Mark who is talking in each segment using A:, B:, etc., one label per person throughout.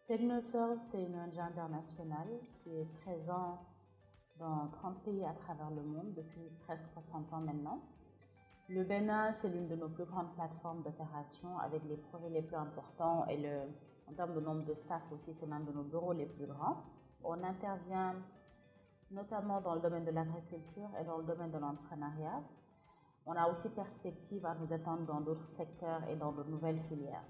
A: TechnoServe, c'est une ONG internationale qui est présente dans 30 pays à travers le monde depuis presque 60 ans maintenant. Le Bénin, c'est l'une de nos plus grandes plateformes d'opération avec les projets les plus importants et en termes de nombre de staff aussi, c'est l'un de nos bureaux les plus grands. On intervient notamment dans le domaine de l'agriculture et dans le domaine de l'entrepreneuriat. On a aussi perspective à nous étendre dans d'autres secteurs et dans de nouvelles filières.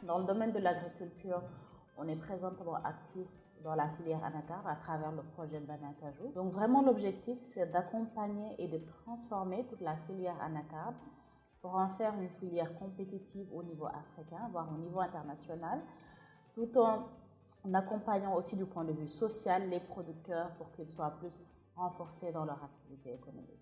A: Dans le domaine de l'agriculture, on est présentement actif dans la filière anacarde à travers le projet Banacajou. Donc vraiment l'objectif, c'est d'accompagner et de transformer toute la filière anacarde pour en faire une filière compétitive au niveau africain, voire au niveau international, tout en accompagnant aussi du point de vue social les producteurs pour qu'ils soient plus renforcés dans leur activité économique.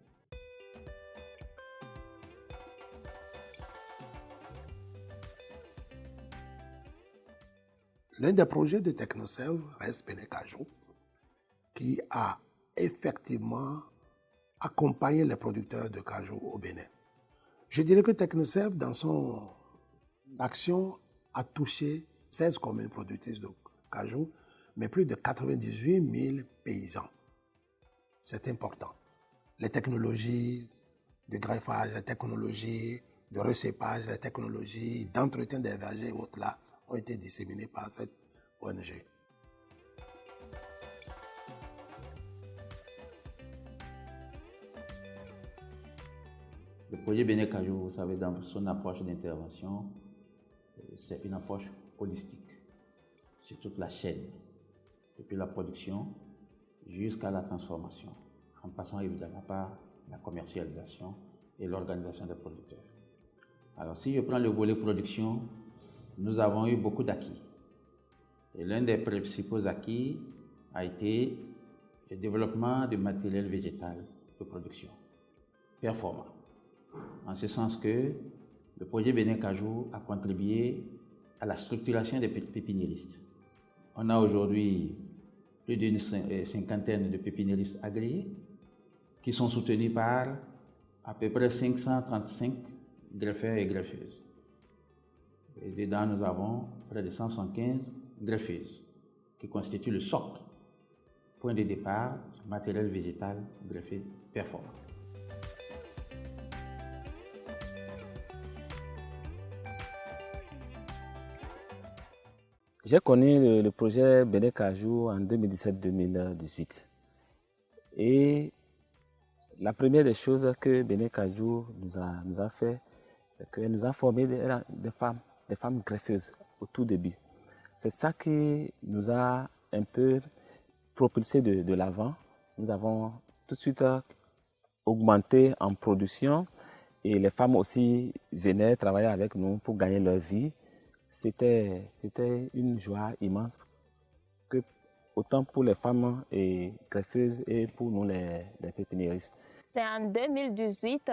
B: L'un des projets de TechnoServe reste Banacajou, qui a effectivement accompagné les producteurs de cajou au Bénin. Je dirais que TechnoServe, dans son action, a touché 16 communes productrices de cajou, mais plus de 98 000 paysans. C'est important. Les technologies de greffage, les technologies de recépage, les technologies d'entretien des vergers et autres là, ont été disséminés par cette ONG.
C: Le projet Banacajou, vous savez, dans son approche d'intervention, c'est une approche holistique sur toute la chaîne, depuis la production jusqu'à la transformation, en passant évidemment par la commercialisation et l'organisation des producteurs. Alors, si je prends le volet production, nous avons eu beaucoup d'acquis. Et l'un des principaux acquis a été le développement du matériel végétal de production performant. En ce sens que le projet Banacajou a contribué à la structuration des pépiniéristes. On a aujourd'hui plus d'une cinquantaine de pépiniéristes agréés qui sont soutenus par à peu près 535 greffeurs et greffeuses. Et dedans, nous avons près de 175 greffeuses qui constituent le socle, point de départ, matériel végétal greffé performant.
D: J'ai connu le projet Banacajou en 2017-2018. Et la première des choses que Banacajou nous a fait, c'est qu'elle nous a formé des femmes greffeuses au tout début. C'est ça qui nous a un peu propulsé de l'avant. Nous avons tout de suite augmenté en production et les femmes aussi venaient travailler avec nous pour gagner leur vie. C'était une joie immense, que, autant pour les femmes et greffeuses et pour nous les pépiniéristes.
E: C'est en 2018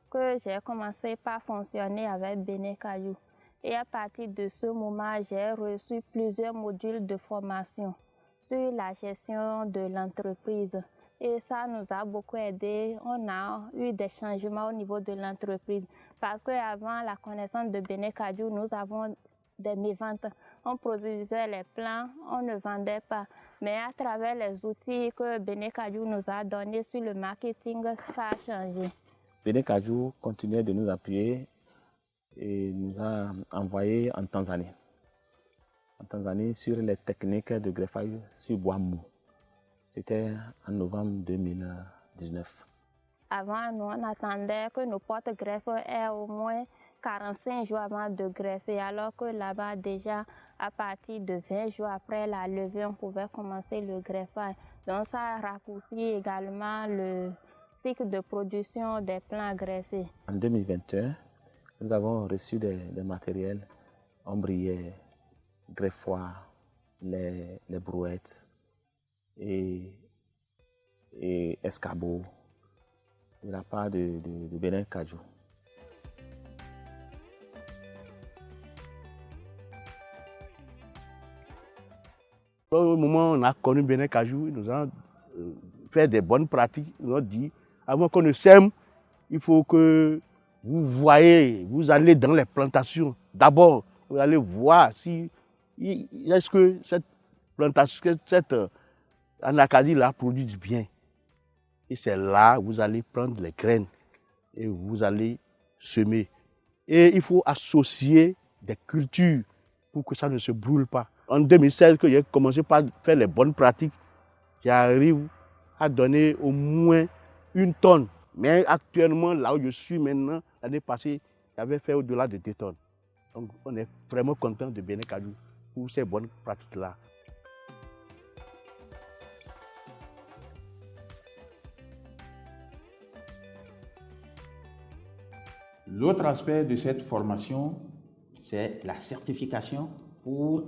E: que j'ai commencé par fonctionner avec Banacajou. Et à partir de ce moment, j'ai reçu plusieurs modules de formation sur la gestion de l'entreprise. Et ça nous a beaucoup aidé. On a eu des changements au niveau de l'entreprise. Parce qu'avant la connaissance de Banacajou, nous avons des méventes. On produisait les plants, on ne vendait pas. Mais à travers les outils que Banacajou nous a donnés sur le marketing, ça a changé.
D: Banacajou continuait de nous appuyer et nous a envoyés en Tanzanie. En Tanzanie sur les techniques de greffage sur bois mou. C'était en novembre 2019.
E: Avant, nous, on attendait que nos porte-greffes aient au moins 45 jours avant de greffer, alors que là-bas, déjà, à partir de 20 jours après la levée, on pouvait commencer le greffage. Donc, ça a raccourci également le cycle de production des plants greffés.
D: En 2021, nous avons reçu des matériels ombriers, greffoirs, les brouettes et escabeaux de la part de Banacajou.
F: Au moment où on a connu Banacajou, ils nous ont fait des bonnes pratiques. Ils nous ont dit, avant qu'on ne sème, il faut que vous allez dans les plantations. D'abord, vous allez voir si est-ce que cette plantation, cette anacardier-là produit du bien. Et c'est là que vous allez prendre les graines et vous allez semer. Et il faut associer des cultures pour que ça ne se brûle pas. En 2016, que j'ai commencé par faire les bonnes pratiques, j'arrive à donner au moins 1 tonne. Mais actuellement, là où je suis maintenant, l'année passée, j'avais fait au-delà de 2 tonnes. Donc on est vraiment content de Bénin Kajou pour ces bonnes pratiques-là.
C: L'autre aspect de cette formation, c'est la certification pour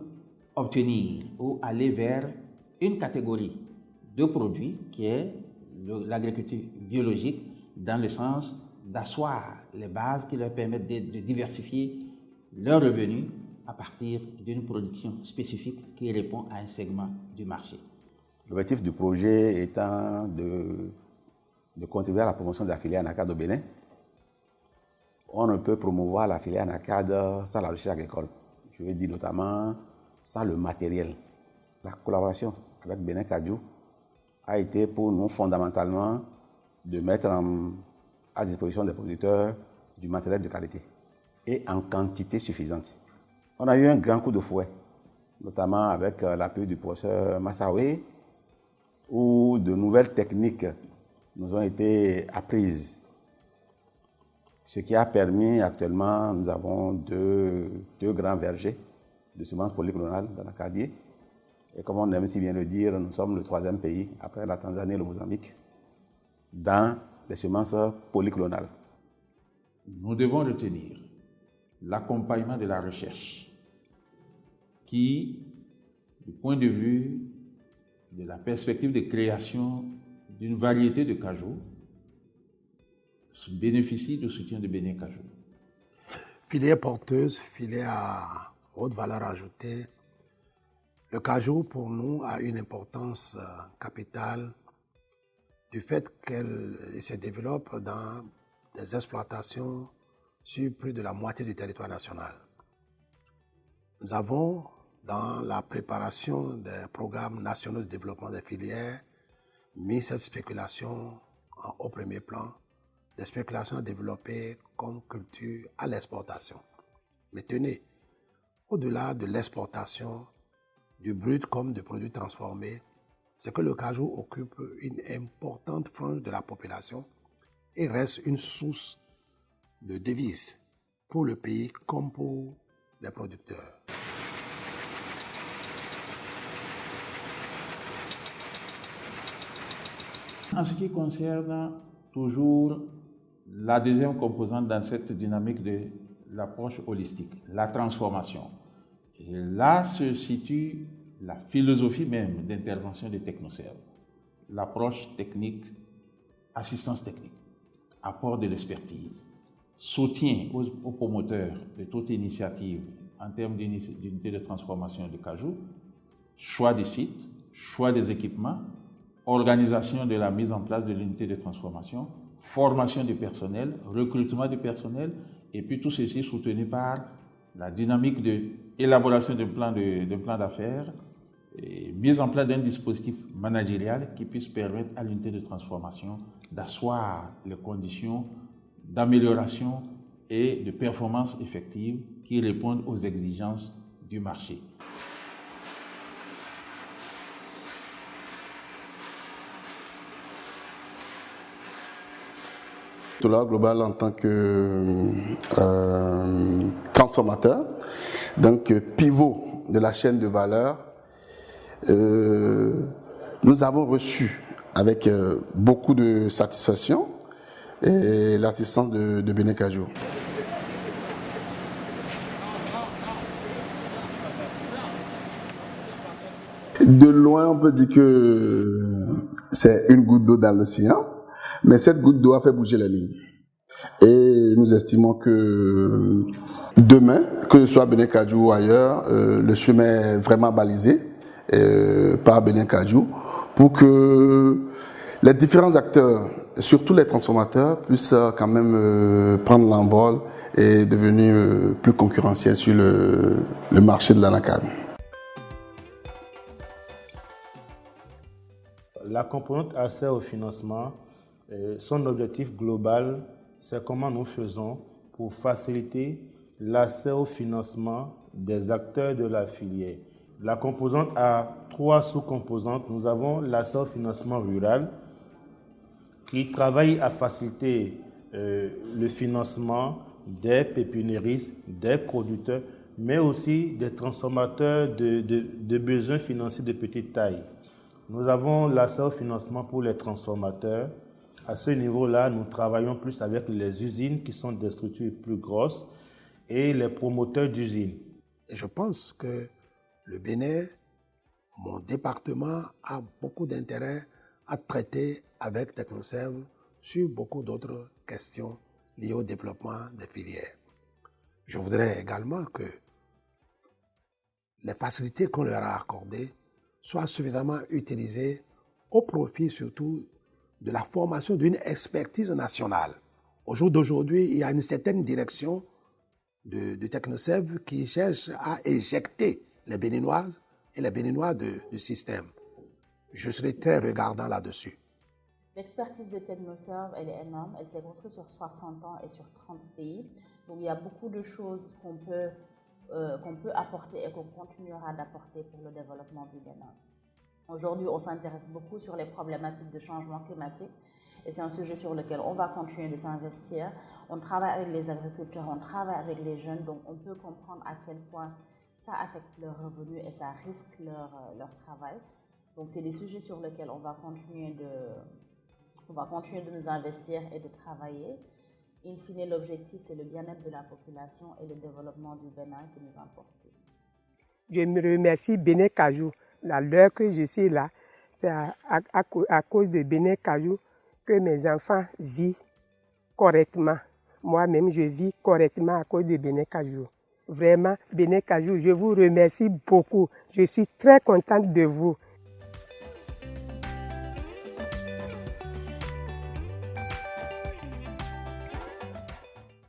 C: obtenir ou aller vers une catégorie de produits qui est l'agriculture biologique, dans le sens d'asseoir les bases qui leur permettent de diversifier leurs revenus à partir d'une production spécifique qui répond à un segment du marché.
G: L'objectif du projet étant de contribuer à la promotion de la filière anacarde au Bénin. On ne peut promouvoir la filière anacarde sans la recherche agricole. Je veux dire notamment sans le matériel. La collaboration avec Bénin Kajou a été pour nous fondamentalement de mettre à disposition des producteurs du matériel de qualité et en quantité suffisante. On a eu un grand coup de fouet, notamment avec l'appui du professeur Massaoué, où de nouvelles techniques nous ont été apprises. Ce qui a permis actuellement, nous avons deux grands vergers de semences polyclonales dans l'Acadie. Et comme on aime si bien le dire, nous sommes le 3e pays, après la Tanzanie et le Mozambique, dans les semences polyclonales.
C: Nous devons retenir l'accompagnement de la recherche qui, du point de vue de la perspective de création d'une variété de cajou, bénéficie du soutien de Bénin Kajou.
B: Filière porteuse, filière à haute valeur ajoutée. Le cajou, pour nous, a une importance capitale du fait qu'elle se développe dans des exploitations sur plus de la moitié du territoire national. Nous avons, dans la préparation des programmes nationaux de développement des filières, mis cette spéculation au premier plan, des spéculations développées comme culture à l'exportation. Mais tenez, au-delà de l'exportation, du brut comme de produits transformés, c'est que le cajou occupe une importante frange de la population et reste une source de devises pour le pays comme pour les producteurs.
C: En ce qui concerne toujours la deuxième composante dans cette dynamique de l'approche holistique, la transformation. Et là se situe la philosophie même d'intervention de Technoserve. L'approche technique, assistance technique, apport de l'expertise, soutien aux promoteurs de toute initiative en termes d'unité de transformation de cajou, choix des sites, choix des équipements, organisation de la mise en place de l'unité de transformation, formation du personnel, recrutement du personnel, et puis tout ceci soutenu par la dynamique d'élaboration d'un plan d'affaires, et mise en place d'un dispositif managérial qui puisse permettre à l'unité de transformation d'asseoir les conditions d'amélioration et de performance effective qui répondent aux exigences du marché.
H: Tola Global en tant que transformateur, donc pivot de la chaîne de valeur, nous avons reçu avec beaucoup de satisfaction l'assistance de Bénin Kajou. De loin, on peut dire que c'est une goutte d'eau dans l'océan. Mais cette goutte d'eau a fait bouger les lignes. Et nous estimons que demain, que ce soit Bénin Kajou ou ailleurs, le chemin est vraiment balisé par Bénin Kajou pour que les différents acteurs surtout les transformateurs, puissent quand même prendre l'envol et devenir plus concurrentiels sur le marché de l'anacarde.
I: La composante accès au financement, son objectif global, c'est comment nous faisons pour faciliter l'accès au financement des acteurs de la filière. La composante a 3 sous-composantes. Nous avons l'accès au financement rural qui travaille à faciliter le financement des pépiniéristes, des producteurs, mais aussi des transformateurs de besoins financiers de petite taille. Nous avons l'accès au financement pour les transformateurs. À ce niveau-là, nous travaillons plus avec les usines qui sont des structures plus grosses et les promoteurs d'usines.
B: Et je pense que le Bénin, mon département, a beaucoup d'intérêt à traiter avec Technoserve sur beaucoup d'autres questions liées au développement des filières. Je voudrais également que les facilités qu'on leur a accordées soient suffisamment utilisées au profit surtout de la formation d'une expertise nationale. Au jour d'aujourd'hui, il y a une certaine direction de Technoserve qui cherche à éjecter les Béninoises et les Béninois du système. Je serai très regardant là-dessus.
A: L'expertise de Technoserve, elle est énorme. Elle s'est construite sur 60 ans et sur 30 pays. Donc, il y a beaucoup de choses qu'on peut apporter et qu'on continuera d'apporter pour le développement du Bénin. Aujourd'hui, on s'intéresse beaucoup sur les problématiques de changement climatique et c'est un sujet sur lequel on va continuer de s'investir. On travaille avec les agriculteurs, on travaille avec les jeunes, donc on peut comprendre à quel point ça affecte leurs revenus et ça risque leur travail. Donc, c'est des sujets sur lesquels on va continuer de nous investir et de travailler. In fine, l'objectif, c'est le bien-être de la population et le développement du Bénin qui nous importe tous.
J: Je me remercie Bénin Kajou. À l'heure que je suis là, c'est à cause de Bénin Kajou que mes enfants vivent correctement. Moi-même, je vis correctement à cause de Bénin Kajou. Vraiment, Bénin Kajou, je vous remercie beaucoup. Je suis très contente de vous.